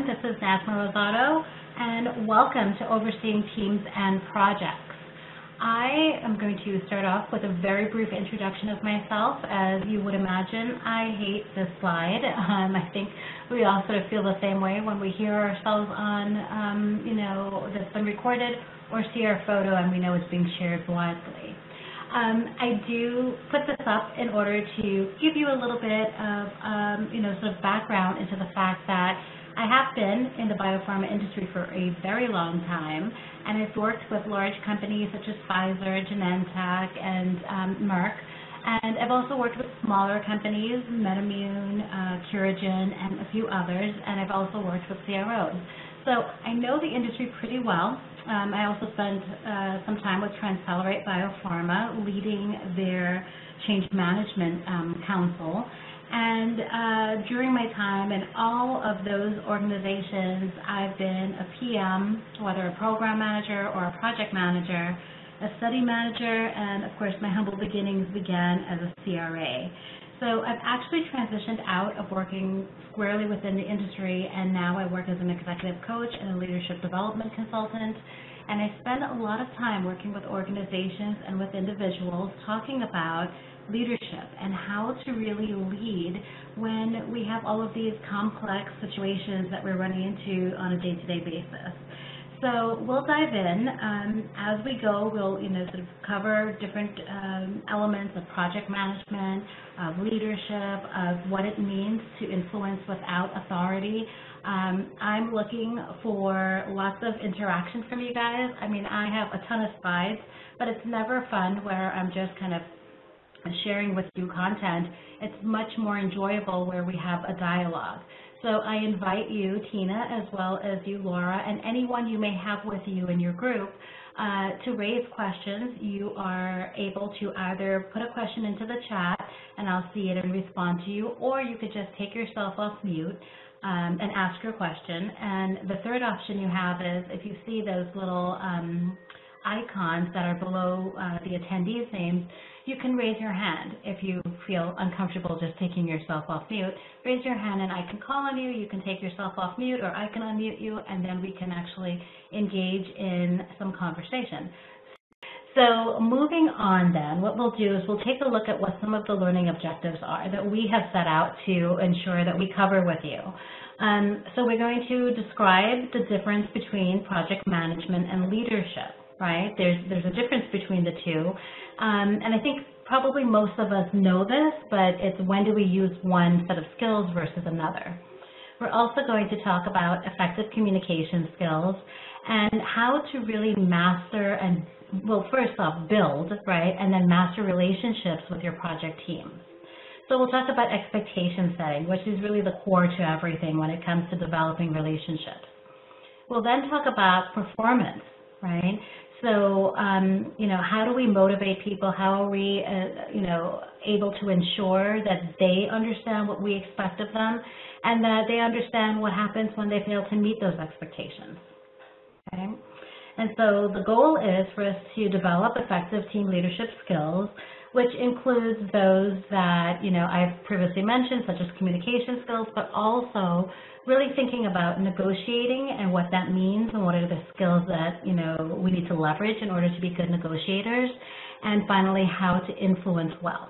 everyone. This is Nazma Rosado, and welcome to Overseeing Teams and Projects. I am going to start off with a very brief introduction of myself. As you would imagine, I hate this slide. I think we all sort of feel the same way when we hear ourselves on, that's been recorded, or see our photo and we know it's being shared widely. I do put this up in order to give you a little bit of, sort of background into the fact that I have been in the biopharma industry for a very long time, and I've worked with large companies such as Pfizer, Genentech, and Merck, and I've also worked with smaller companies, MedImmune, Curagen, and a few others, and I've also worked with CROs. So I know the industry pretty well. I also spent some time with Transcelerate Biopharma, leading their change management council. And during my time in all of those organizations, I've been a PM, whether a program manager or a project manager, a study manager, and of course my humble beginnings began as a CRA. So I've actually transitioned out of working squarely within the industry, and now I work as an executive coach and a leadership development consultant. And I spend a lot of time working with organizations and with individuals talking about leadership and how to really lead when we have all of these complex situations that we're running into on a day-to-day basis. So we'll dive in. As we go, we'll sort of cover different elements of project management, of leadership, of what it means to influence without authority. I'm looking for lots of interaction from you guys. I mean, I have a ton of slides, but it's never fun where I'm just kind of sharing with you content. It's much more enjoyable where we have a dialogue. So I invite you, Tina, as well as you, Laura, and anyone you may have with you in your group to raise questions. You are able to either put a question into the chat and I'll see it and respond to you, or you could just take yourself off mute and ask your question. And the third option you have is if you see those little icons that are below the attendees' names, you can raise your hand if you feel uncomfortable just taking yourself off mute. Raise your hand and I can call on you. You can take yourself off mute, or I can unmute you, and then we can actually engage in some conversation. So moving on then, what we'll do is we'll take a look at what some of the learning objectives are that we have set out to ensure that we cover with you. So we're going to describe the difference between project management and leadership, right? There's a difference between the two. And I think probably most of us know this, but it's when do we use one set of skills versus another. We're also going to talk about effective communication skills and how to really master and, well, first off, build, right, and then master relationships with your project teams. So we'll talk about expectation setting, which is really the core to everything when it comes to developing relationships. We'll then talk about performance, right? So, how do we motivate people? How are we, able to ensure that they understand what we expect of them and that they understand what happens when they fail to meet those expectations, okay? And so the goal is for us to develop effective team leadership skills, which includes those that, I've previously mentioned, such as communication skills, but also really thinking about negotiating and what that means and what are the skills that, we need to leverage in order to be good negotiators, and finally, how to influence well.